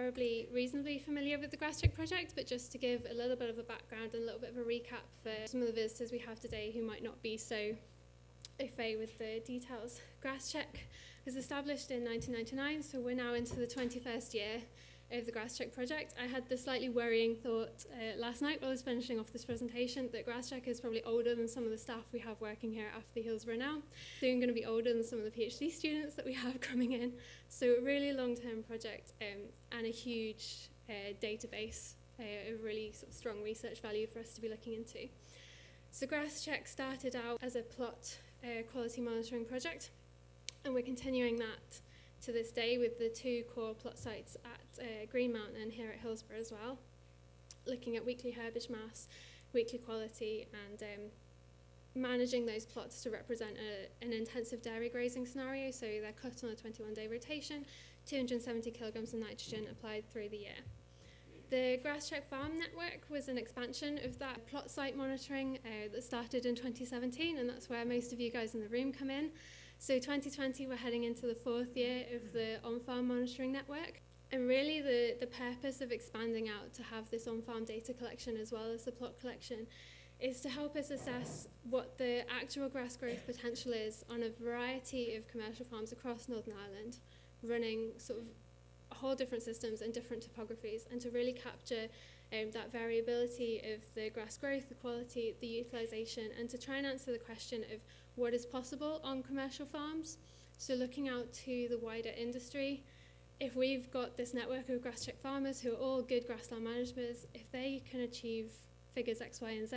probably reasonably familiar with the GrassCheck project, but just to give a little bit of a background and a little bit of a recap for some of the visitors we have today who might not be so au fait with the details. GrassCheck was established in 1999, so we're now into the 21st year of the GrassCheck project. I had the slightly worrying thought last night while I was finishing off this presentation that GrassCheck is probably older than some of the staff we have working here at AFBI Hillsborough now. Soon going to be older than some of the PhD students that we have coming in. So a really long-term project and a huge database, a really sort of strong research value for us to be looking into. So GrassCheck started out as a plot quality monitoring project, and we're continuing that to this day with the 2 core plot sites at Green Mountain and here at Hillsborough as well, looking at weekly herbage mass, weekly quality, and managing those plots to represent an intensive dairy grazing scenario. So they're cut on a 21-day rotation, 270 kilograms of nitrogen applied through the year. The GrassCheck farm network was an expansion of that plot site monitoring that started in 2017, and that's where most of you guys in the room come in. So 2020, we're heading into the 4th year of the on-farm monitoring network. And really the purpose of expanding out to have this on-farm data collection as well as the plot collection is to help us assess what the actual grass growth potential is on a variety of commercial farms across Northern Ireland, running sort of whole different systems and different topographies, and to really capture that variability of the grass growth, the quality, the utilisation, and to try and answer the question of what is possible on commercial farms. So looking out to the wider industry, if we've got this network of GrassCheck farmers who are all good grassland managers, if they can achieve figures X, Y, and Z,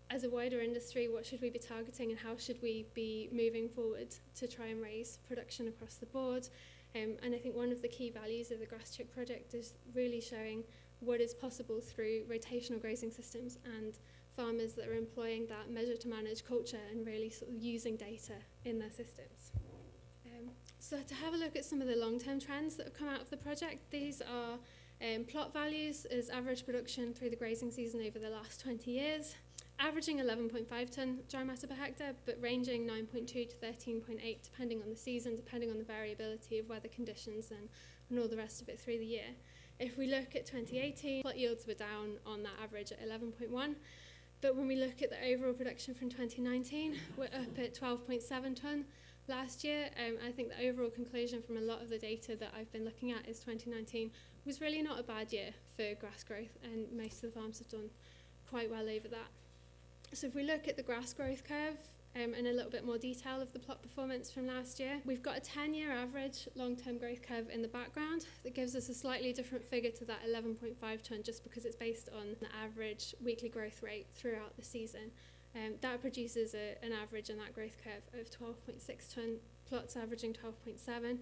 as a wider industry, what should we be targeting and how should we be moving forward to try and raise production across the board? And I think one of the key values of the GrassCheck project is really showing what is possible through rotational grazing systems and farmers that are employing that measure to manage culture and really sort of using data in their systems. So to have a look at some of the long-term trends that have come out of the project, these are plot values as average production through the grazing season over the last 20 years, averaging 11.5 tonne dry matter per hectare, but ranging 9.2 to 13.8 depending on the season, depending on the variability of weather conditions and all the rest of it through the year. If we look at 2018, plot yields were down on that average at 11.1, but when we look at the overall production from 2019, we're up at 12.7 tonne last year. I think the overall conclusion from a lot of the data that I've been looking at is 2019 was really not a bad year for grass growth, and most of the farms have done quite well over that. So if we look at the grass growth curve and a little bit more detail of the plot performance from last year, we've got a 10-year average long-term growth curve in the background that gives us a slightly different figure to that 11.5 tonne, just because it's based on the average weekly growth rate throughout the season. That produces an average on that growth curve of 12.6 tonne, plots averaging 12.7.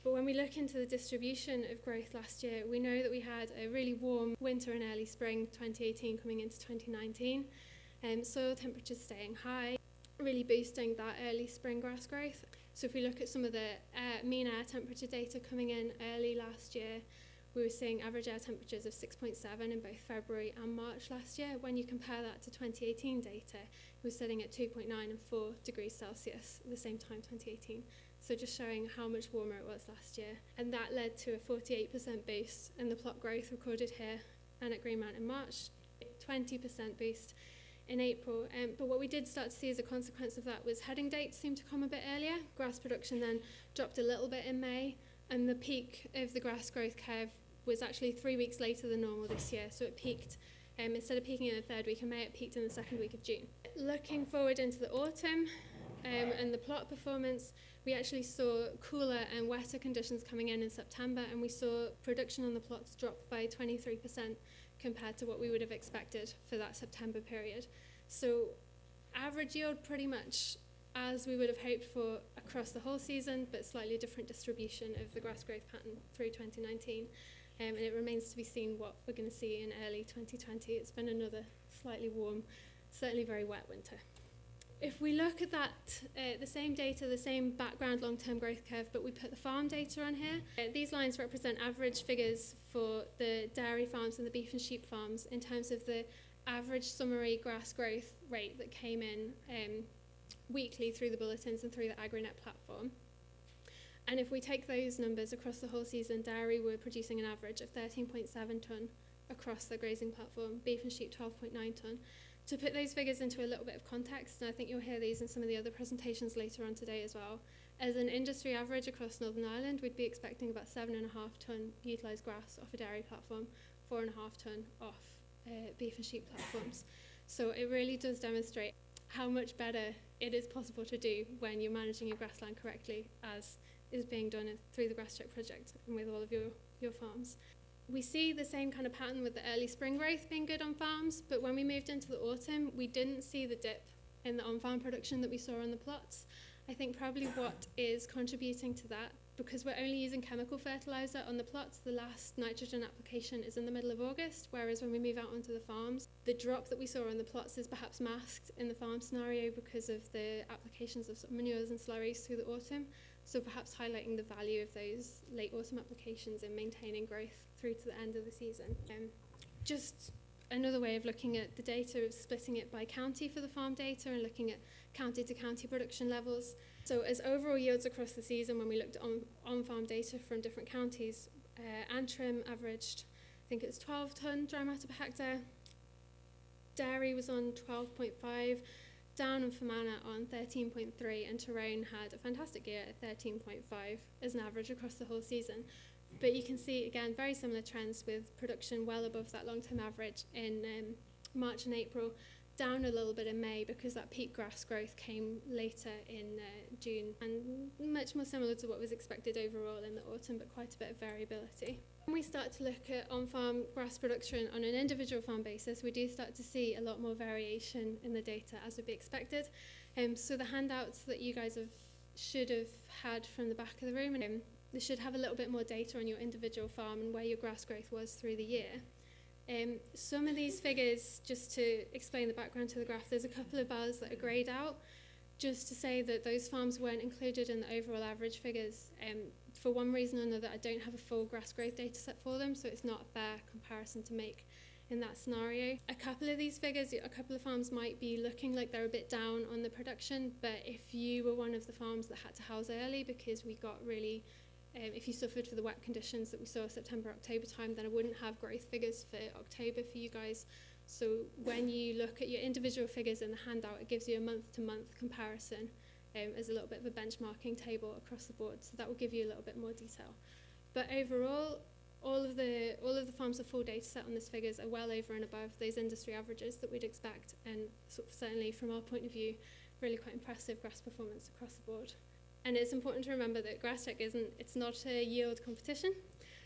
But when we look into the distribution of growth last year, we know that we had a really warm winter and early spring 2018 coming into 2019. Soil temperatures staying high, really boosting that early spring grass growth. So if we look at some of the mean air temperature data coming in early last year, we were seeing average air temperatures of 6.7 in both February and March last year. When you compare that to 2018 data, it was sitting at 2.9 and 4 degrees Celsius at the same time 2018. So just showing how much warmer it was last year. And that led to a 48% boost in the plot growth recorded here and at Green Mountain in March, 20% boost in April. But what we did start to see as a consequence of that was heading dates seemed to come a bit earlier. Grass production then dropped a little bit in May, and the peak of the grass growth curve was actually 3 weeks later than normal this year. So it peaked, instead of peaking in the 3rd week of May, it peaked in the 2nd week of June. Looking forward into the autumn and the plot performance, we actually saw cooler and wetter conditions coming in September, and we saw production on the plots drop by 23% compared to what we would have expected for that September period. So average yield pretty much as we would have hoped for across the whole season, but slightly different distribution of the grass growth pattern through 2019. And it remains to be seen what we're going to see in early 2020. It's been another slightly warm, certainly very wet winter. If we look at that, the same data, the same background long-term growth curve, but we put the farm data on here, these lines represent average figures for the dairy farms and the beef and sheep farms in terms of the average summary grass growth rate that came in weekly through the bulletins and through the AgriNet platform. And if we take those numbers across the whole season, dairy were producing an average of 13.7 tonne across their grazing platform, beef and sheep 12.9 tonne. To put those figures into a little bit of context, and I think you'll hear these in some of the other presentations later on today as well, as an industry average across Northern Ireland, we'd be expecting about 7.5 tonne utilised grass off a dairy platform, 4.5 tonne off beef and sheep platforms. So it really does demonstrate how much better it is possible to do when you're managing your grassland correctly, as is being done through the GrassCheck project and with all of your farms. We see the same kind of pattern with the early spring growth being good on farms, but when we moved into the autumn, we didn't see the dip in the on-farm production that we saw on the plots. I think probably what is contributing to that, because we're only using chemical fertiliser on the plots, the last nitrogen application is in the middle of August, whereas when we move out onto the farms, the drop that we saw on the plots is perhaps masked in the farm scenario because of the applications of manures and slurries through the autumn. So perhaps highlighting the value of those late autumn applications in maintaining growth through to the end of the season. Just another way of looking at the data is splitting it by county for the farm data and looking at county to county production levels. So as overall yields across the season, when we looked at on-farm data from different counties, Antrim averaged, I think it's 12 tonne dry matter per hectare. Dairy was on 12.5. Down and Fermanagh on 13.3, and Tyrone had a fantastic year at 13.5 as an average across the whole season. But you can see, again, very similar trends with production well above that long-term average in March and April, down a little bit in May because that peak grass growth came later in June, and much more similar to what was expected overall in the autumn, but quite a bit of variability. When we start to look at on-farm grass production on an individual farm basis, we do start to see a lot more variation in the data as would be expected. So the handouts that you guys should have had from the back of the room, they should have a little bit more data on your individual farm and where your grass growth was through the year. Some of these figures, just to explain the background to the graph, there's a couple of bars that are greyed out, just to say that those farms weren't included in the overall average figures. For one reason or another, I don't have a full grass growth data set for them, so it's not a fair comparison to make in that scenario. A couple of these figures, a couple of farms might be looking like they're a bit down on the production, but if you were one of the farms that had to house early because we got really, if you suffered for the wet conditions that we saw September, October time, then I wouldn't have growth figures for October for you guys. So when you look at your individual figures in the handout, it gives you a month-to-month comparison as a little bit of a benchmarking table across the board. So that will give you a little bit more detail. But overall, all of the farms with full data set on these figures are well over and above those industry averages that we'd expect, and sort of certainly from our point of view, really quite impressive grass performance across the board. And it's important to remember that GrassCheck it's not a yield competition.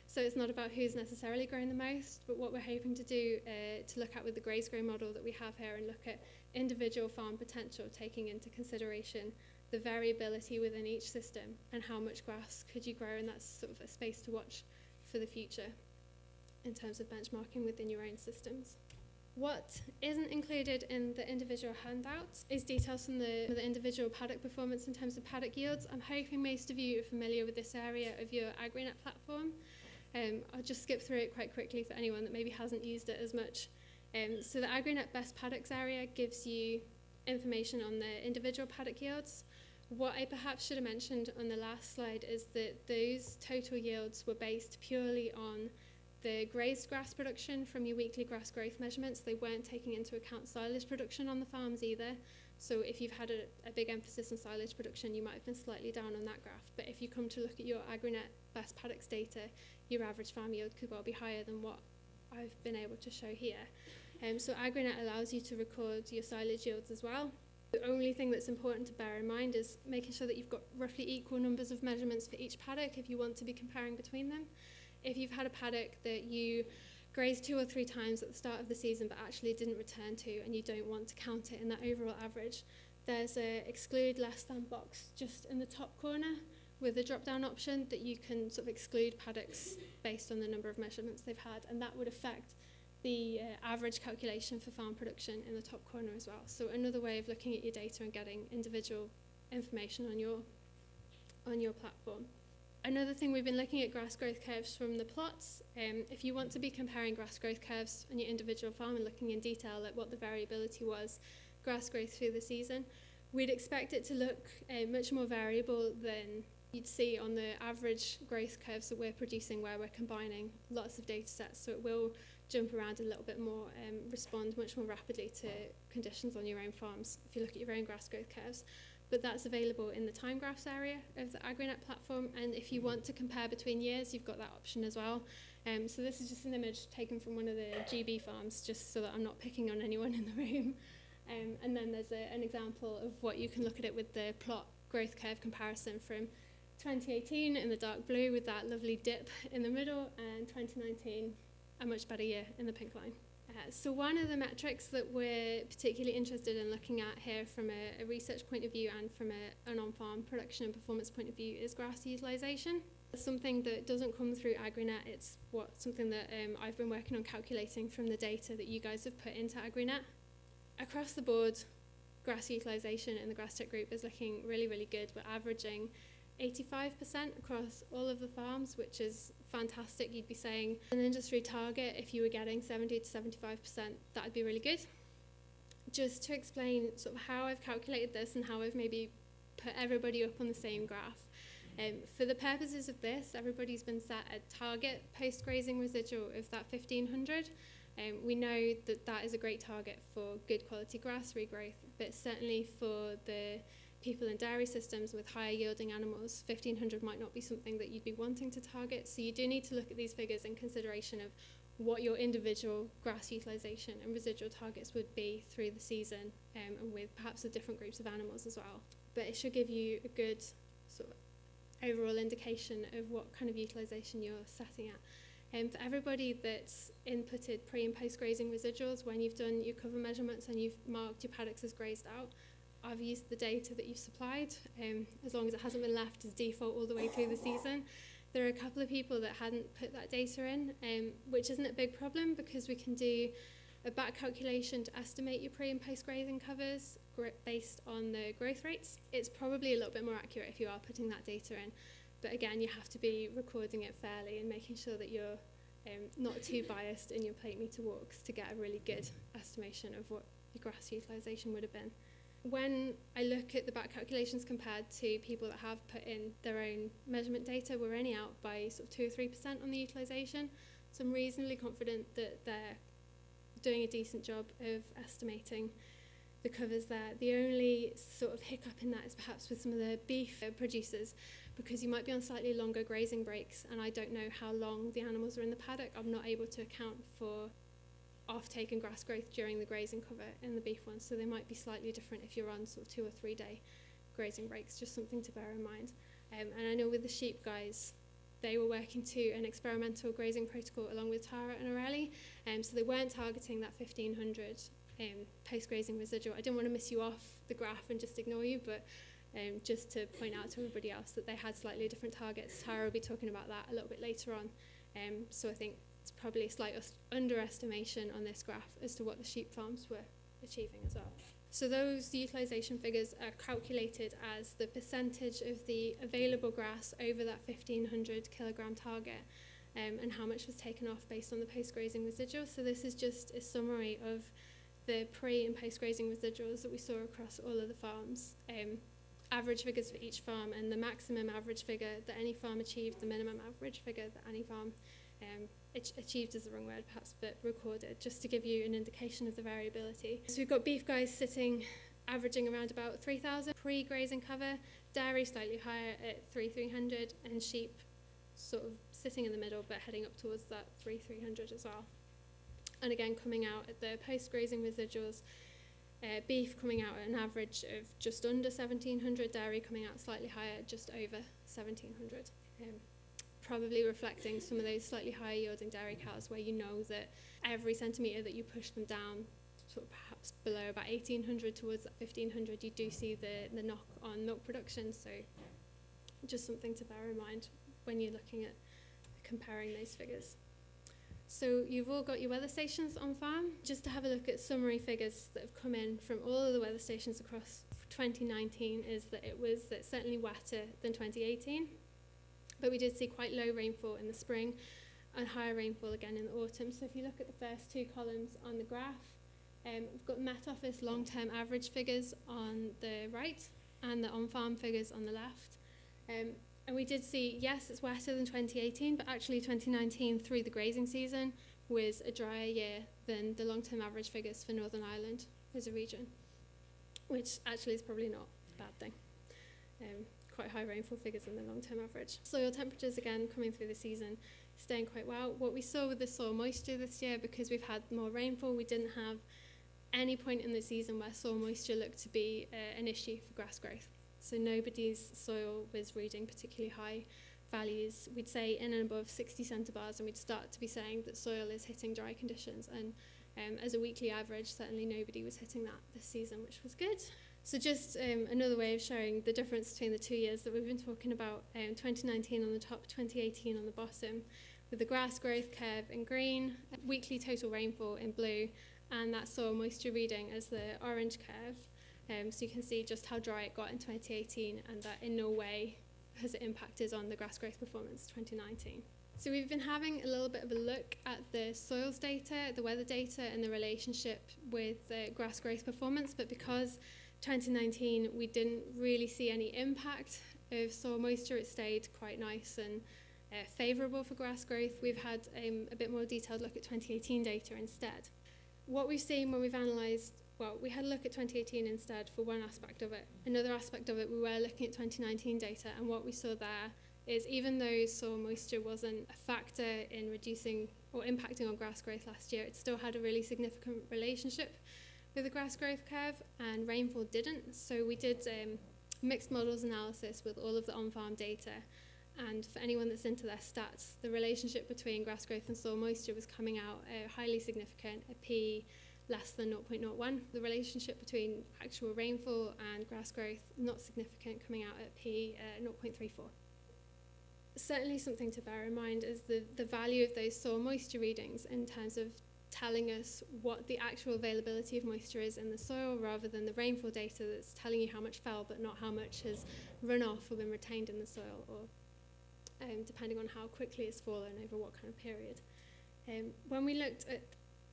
So it's not about who's necessarily growing the most, but what we're hoping to do to look at with the GrazeGrow model that we have here and look at individual farm potential, taking into consideration the variability within each system and how much grass could you grow, and that's sort of a space to watch for the future in terms of benchmarking within your own systems. What isn't included in the individual handouts is details from the individual paddock performance in terms of paddock yields. I'm hoping most of you are familiar with this area of your AgriNet platform. I'll just skip through it quite quickly for anyone that maybe hasn't used it as much. So the AgriNet Best Paddocks area gives you information on the individual paddock yields. What I perhaps should have mentioned on the last slide is that those total yields were based purely on the grazed grass production from your weekly grass growth measurements. They weren't taking into account silage production on the farms either. So if you've had a big emphasis on silage production, you might have been slightly down on that graph. But if you come to look at your AgriNet Best Paddocks data, your average farm yield could well be higher than what I've been able to show here. So AgriNet allows you to record your silage yields as well. The only thing that's important to bear in mind is making sure that you've got roughly equal numbers of measurements for each paddock if you want to be comparing between them. If you've had a paddock that you grazed 2 or 3 times at the start of the season but actually didn't return to, and you don't want to count it in that overall average, there's a exclude less than box just in the top corner with a drop-down option that you can sort of exclude paddocks based on the number of measurements they've had, and that would affect the average calculation for farm production in the top corner as well. So another way of looking at your data and getting individual information on your platform. Another thing, we've been looking at grass growth curves from the plots. If you want to be comparing grass growth curves on your individual farm and looking in detail at what the variability was, grass growth through the season, we'd expect it to look much more variable than you'd see on the average growth curves that we're producing where we're combining lots of data sets, so it will jump around a little bit more and respond much more rapidly to conditions on your own farms if you look at your own grass growth curves. But that's available in the time graphs area of the AgriNet platform, and if you want to compare between years, you've got that option as well. So this is just an image taken from one of the GB farms, just so that I'm not picking on anyone in the room. And then there's an example of what you can look at it with the plot growth curve comparison from 2018 in the dark blue with that lovely dip in the middle, and 2019, a much better year in the pink line. So one of the metrics that we're particularly interested in looking at here from a research point of view and from an on-farm production and performance point of view is grass utilisation. Something that doesn't come through AgriNet, it's something that I've been working on calculating from the data that you guys have put into AgriNet. Across the board, grass utilisation in the GrassCheck group is looking really, really good. We're averaging 85% across all of the farms, which is fantastic. You'd be saying an industry target, if you were getting 70 to 75%, that would be really good. Just to explain sort of how I've calculated this and how I've maybe put everybody up on the same graph. For the purposes of this, everybody's been set a target post-grazing residual of that 1500. We know that that is a great target for good quality grass regrowth, but certainly for the people in dairy systems with higher yielding animals, 1500 might not be something that you'd be wanting to target. So you do need to look at these figures in consideration of what your individual grass utilisation and residual targets would be through the season, and with perhaps the different groups of animals as well. But it should give you a good sort of overall indication of what kind of utilisation you're setting at. For everybody that's inputted pre and post grazing residuals, when you've done your cover measurements and you've marked your paddocks as grazed out, I've used the data that you've supplied, as long as it hasn't been left as default all the way through the season. There are a couple of people that hadn't put that data in, which isn't a big problem because we can do a back calculation to estimate your pre and post grazing covers based on the growth rates. It's probably a little bit more accurate if you are putting that data in, but again, you have to be recording it fairly and making sure that you're not too biased in your plate meter walks to get a really good estimation of what your grass utilisation would have been. When I look at the back calculations compared to people that have put in their own measurement data, we're only out by sort of 2 or 3% on the utilisation. So I'm reasonably confident that they're doing a decent job of estimating the covers there. The only sort of hiccup in that is perhaps with some of the beef producers, because you might be on slightly longer grazing breaks, and I don't know how long the animals are in the paddock. I'm not able to account for off-take and grass growth during the grazing cover in the beef ones, so they might be slightly different if you're on sort of 2 or 3 day grazing breaks, just something to bear in mind. And I know with the sheep guys, they were working to an experimental grazing protocol along with Tara and Aurelie, so they weren't targeting that 1500 post-grazing residual. I didn't want to miss you off the graph and just ignore you, but just to point out to everybody else that they had slightly different targets. Tara will be talking about that a little bit later on, so I think it's probably a slight underestimation on this graph as to what the sheep farms were achieving as well. So those utilisation figures are calculated as the percentage of the available grass over that 1500 kilogram target, and how much was taken off based on the post-grazing residual. So this is just a summary of the pre- and post-grazing residuals that we saw across all of the farms, average figures for each farm, and the maximum average figure that any farm achieved, the minimum average figure that any farm achieved is the wrong word perhaps, but recorded, just to give you an indication of the variability. So we've got beef guys sitting, averaging around about 3,000 pre-grazing cover, dairy slightly higher at 3,300, and sheep sort of sitting in the middle but heading up towards that 3,300 as well. And again, coming out at the post-grazing residuals, beef coming out at an average of just under 1,700, dairy coming out slightly higher, just over 1,700. Probably reflecting some of those slightly higher yielding dairy cows where you know that every centimetre that you push them down, sort of perhaps below about 1,800 towards that 1,500, you do see the knock on milk production. So just something to bear in mind when you're looking at comparing those figures. So you've all got your weather stations on farm. Just to have a look at summary figures that have come in from all of the weather stations across 2019 is that it's certainly wetter than 2018. But we did see quite low rainfall in the spring and higher rainfall again in the autumn. So if you look at the first 2 columns on the graph, we've got Met Office long-term average figures on the right and the on-farm figures on the left. And we did see, yes, it's wetter than 2018, but actually 2019 through the grazing season was a drier year than the long-term average figures for Northern Ireland as a region, which actually is probably not a bad thing. Quite high rainfall figures in the long-term average. Soil temperatures, again, coming through the season, staying quite well. What we saw with the soil moisture this year, because we've had more rainfall, we didn't have any point in the season where soil moisture looked to be an issue for grass growth. So nobody's soil was reading particularly high values. We'd say in and above 60 centibars, and we'd start to be saying that soil is hitting dry conditions. And as a weekly average, certainly nobody was hitting that this season, which was good. So just another way of showing the difference between the 2 years that we've been talking about, 2019 on the top, 2018 on the bottom, with the grass growth curve in green, weekly total rainfall in blue, and that soil moisture reading as the orange curve. So you can see just how dry it got in 2018, and that in no way has it impacted on the grass growth performance 2019. So we've been having a little bit of a look at the soils data, the weather data, and the relationship with the grass growth performance, but because 2019 we didn't really see any impact of soil moisture, it stayed quite nice and favourable for grass growth. We've had a bit more detailed look at 2018 data instead. What we've seen when we've analysed, well, we had a look at 2018 instead for one aspect of it. Another aspect of it, we were looking at 2019 data, and what we saw there is even though soil moisture wasn't a factor in reducing or impacting on grass growth last year, it still had a really significant relationship with the grass growth curve, and rainfall didn't. So we did mixed models analysis with all of the on-farm data, and for anyone that's into their stats, the relationship between grass growth and soil moisture was coming out highly significant, a P less than 0.01. The relationship between actual rainfall and grass growth, not significant, coming out at P 0.34. Certainly something to bear in mind is the value of those soil moisture readings in terms of telling us what the actual availability of moisture is in the soil, rather than the rainfall data that's telling you how much fell but not how much has run off or been retained in the soil, or depending on how quickly it's fallen over what kind of period. When we looked at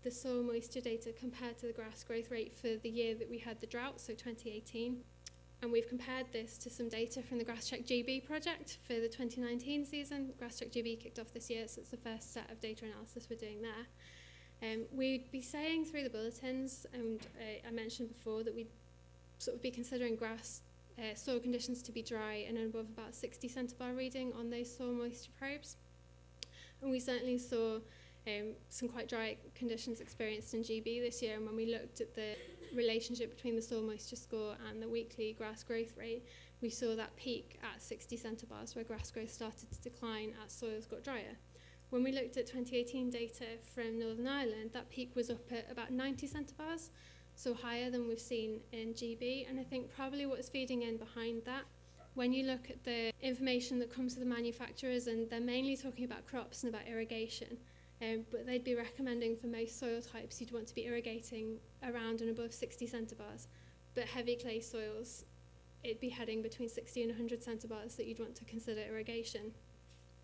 the soil moisture data compared to the grass growth rate for the year that we had the drought, so 2018, and we've compared this to some data from the GrassCheck GB project for the 2019 season. GrassCheck GB kicked off this year, so it's the first set of data analysis we're doing there. We'd be saying through the bulletins, and I mentioned before that we'd sort of be considering soil conditions to be dry and above about 60 centibar reading on those soil moisture probes. And we certainly saw some quite dry conditions experienced in GB this year, and when we looked at the relationship between the soil moisture score and the weekly grass growth rate, we saw that peak at 60 centibars where grass growth started to decline as soils got drier. When we looked at 2018 data from Northern Ireland, that peak was up at about 90 centibars, so higher than we've seen in GB, and I think probably what's feeding in behind that, when you look at the information that comes to the manufacturers, and they're mainly talking about crops and about irrigation, but they'd be recommending for most soil types you'd want to be irrigating around and above 60 centibars, but heavy clay soils, it'd be heading between 60 and 100 centibars that you'd want to consider irrigation.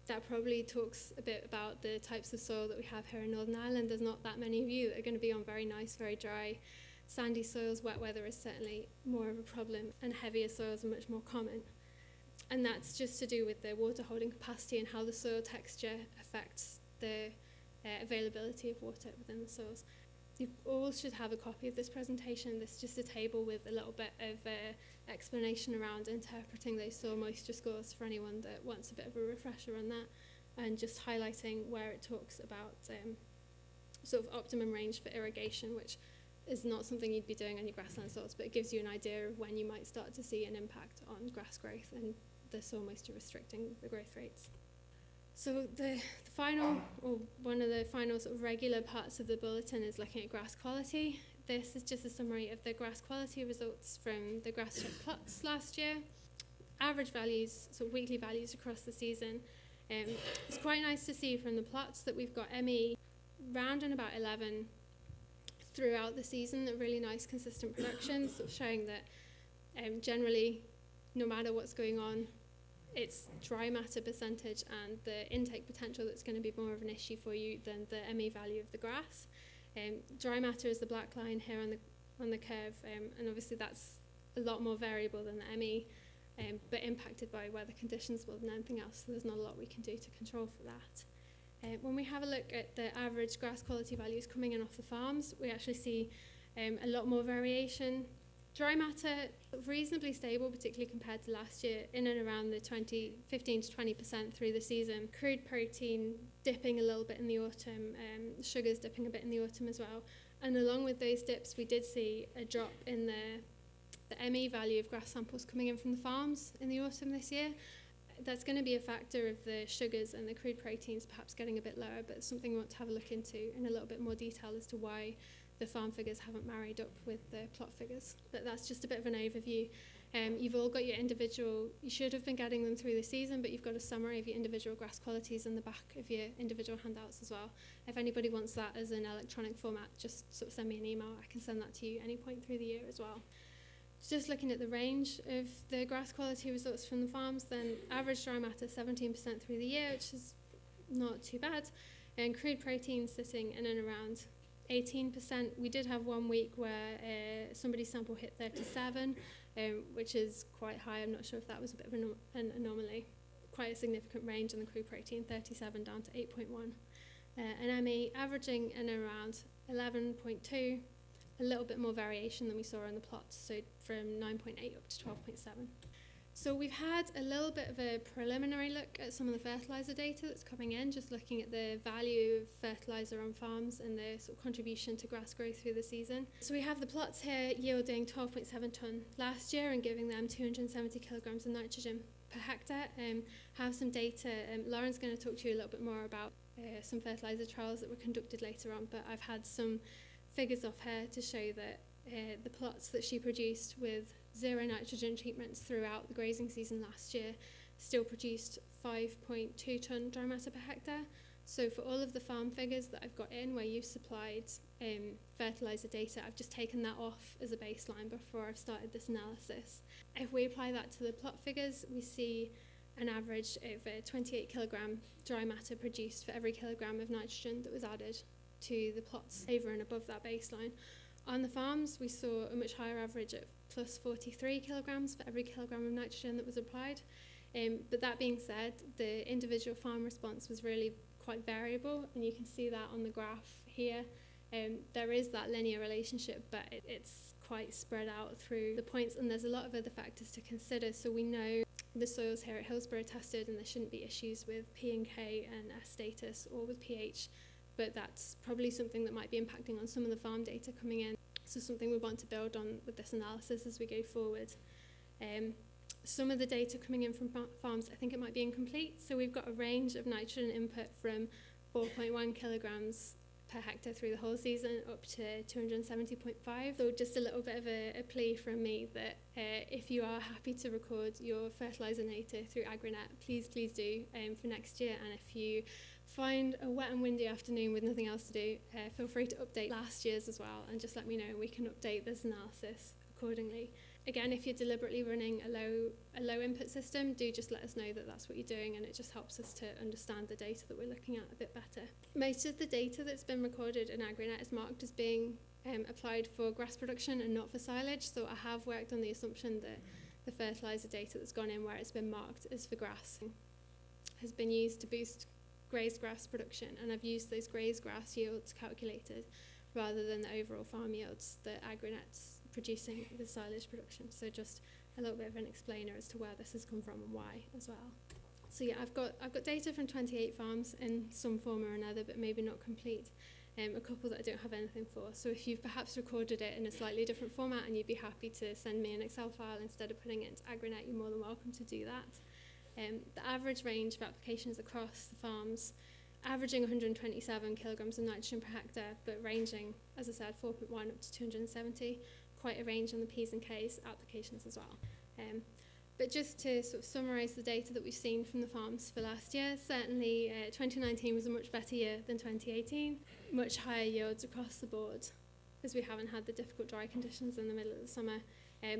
That probably talks a bit about the types of soil that we have here in Northern Ireland. There's not that many of you that are going to be on very nice, very dry, sandy soils. Wet weather is certainly more of a problem, and heavier soils are much more common. And that's just to do with the water holding capacity and how the soil texture affects the availability of water within the soils. You all should have a copy of this presentation. This is just a table with a little bit of explanation around interpreting those soil moisture scores for anyone that wants a bit of a refresher on that, and just highlighting where it talks about sort of optimum range for irrigation, which is not something you'd be doing on your grassland soils, but it gives you an idea of when you might start to see an impact on grass growth and the soil moisture restricting the growth rates. So the final, or one of the final sort of regular parts of the bulletin is looking at grass quality. This is just a summary of the grass quality results from the GrassCheck plots last year. Average values, so weekly values across the season. It's quite nice to see from the plots that we've got ME round and about 11 throughout the season, a really nice consistent production, sort of showing that generally, no matter what's going on, it's dry matter percentage and the intake potential that's going to be more of an issue for you than the ME value of the grass. Dry matter is the black line here on the curve, and obviously that's a lot more variable than the ME but impacted by weather conditions more than anything else, so there's not a lot we can do to control for that. When we have a look at the average grass quality values coming in off the farms, we actually see a lot more variation. Dry matter, reasonably stable, particularly compared to last year, in and around the 15 to 20% through the season. Crude protein dipping a little bit in the autumn, sugars dipping a bit in the autumn as well. And along with those dips, we did see a drop in the ME value of grass samples coming in from the farms in the autumn this year. That's going to be a factor of the sugars and the crude proteins perhaps getting a bit lower, but it's something we want to have a look into in a little bit more detail as to why the farm figures haven't married up with the plot figures. But that's just a bit of an overview. You've all got your individual, you should have been getting them through the season, but you've got a summary of your individual grass qualities in the back of your individual handouts as well. If anybody wants that as an electronic format, just sort of send me an email. I can send that to you any point through the year as well. Just looking at the range of the grass quality results from the farms, then average dry matter 17% through the year, which is not too bad, and crude protein sitting in and around 18%. We did have 1 week where somebody's sample hit 37, which is quite high. I'm not sure if that was a bit of an anomaly. Quite a significant range in the crude protein, 37 down to 8.1. And ME averaging in around 11.2, a little bit more variation than we saw in the plots, so from 9.8 up to 12.7. So we've had a little bit of a preliminary look at some of the fertiliser data that's coming in, just looking at the value of fertiliser on farms and the sort of contribution to grass growth through the season. So we have the plots here yielding 12.7 tonne last year and giving them 270 kilograms of nitrogen per hectare. Have some data. Lauren's going to talk to you a little bit more about some fertiliser trials that were conducted later on, but I've had some figures off her to show that the plots that she produced with zero nitrogen treatments throughout the grazing season last year still produced 5.2 tonne dry matter per hectare. So for all of the farm figures that I've got in where you've supplied fertiliser data, I've just taken that off as a baseline before I've started this analysis. If we apply that to the plot figures, we see an average of 28 kilogram dry matter produced for every kilogram of nitrogen that was added to the plots over and above that baseline. On the farms, we saw a much higher average of plus 43 kilograms for every kilogram of nitrogen that was applied. But that being said, the individual farm response was really quite variable, and you can see that on the graph here. There is that linear relationship, but it's quite spread out through the points, and there's a lot of other factors to consider. So we know the soils here at Hillsborough are tested, and there shouldn't be issues with P and K and S status or with pH. But that's probably something that might be impacting on some of the farm data coming in. So something we want to build on with this analysis as we go forward. Some of the data coming in from farms, I think it might be incomplete. So we've got a range of nitrogen input from 4.1 kilograms per hectare through the whole season up to 270.5. So just a little bit of a plea from me that if you are happy to record your fertiliser data through AgriNet, please do for next year. And if you find a wet and windy afternoon with nothing else to do, feel free to update last year's as well, and just let me know and we can update this analysis accordingly. Again, if you're deliberately running a low input system, do just let us know that that's what you're doing, and it just helps us to understand the data that we're looking at a bit better. Most of the data that's been recorded in AgriNet is marked as being applied for grass production and not for silage, so I have worked on the assumption that the fertiliser data that's gone in where it's been marked as for grass has been used to boost grazed grass production, and I've used those grazed grass yields calculated rather than the overall farm yields that AgriNet's producing with silage production. So just a little bit of an explainer as to where this has come from and why as well. So yeah, I've got data from 28 farms in some form or another, but maybe not complete. A couple that I don't have anything for. So if you've perhaps recorded it in a slightly different format and you'd be happy to send me an Excel file instead of putting it into AgriNet, you're more than welcome to do that. The average range of applications across the farms, averaging 127 kilograms of nitrogen per hectare, but ranging, as I said, 4.1 up to 270. Quite a range on the P's and K's applications as well. But just to sort of summarise the data that we've seen from the farms for last year, certainly 2019 was a much better year than 2018. Much higher yields across the board, as we haven't had the difficult dry conditions in the middle of the summer.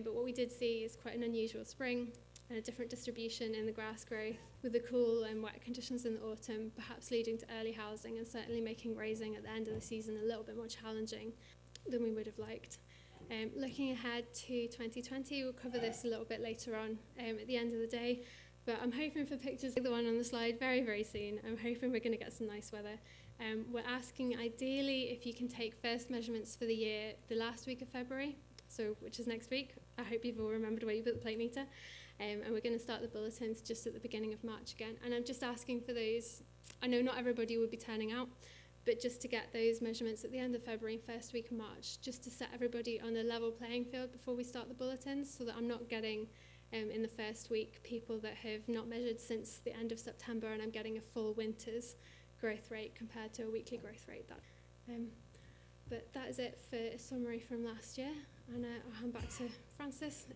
But what we did see is quite an unusual spring and a different distribution in the grass growth, with the cool and wet conditions in the autumn perhaps leading to early housing and certainly making grazing at the end of the season a little bit more challenging than we would have liked. Looking ahead to 2020, we'll cover this a little bit later on at the end of the day, but I'm hoping for pictures like the one on the slide very, very soon. I'm hoping we're going to get some nice weather. We're asking ideally if you can take first measurements for the year the last week of February, so which is next week. I hope you've all remembered where you put the plate meter. And we're going to start the bulletins just at the beginning of March again. And I'm just asking for those. I know not everybody will be turning out, but just to get those measurements at the end of February and first week of March, just to set everybody on a level playing field before we start the bulletins, so that I'm not getting in the first week people that have not measured since the end of September, and I'm getting a full winter's growth rate compared to a weekly growth rate. But that is it for a summary from last year, and I'll hand back to Francis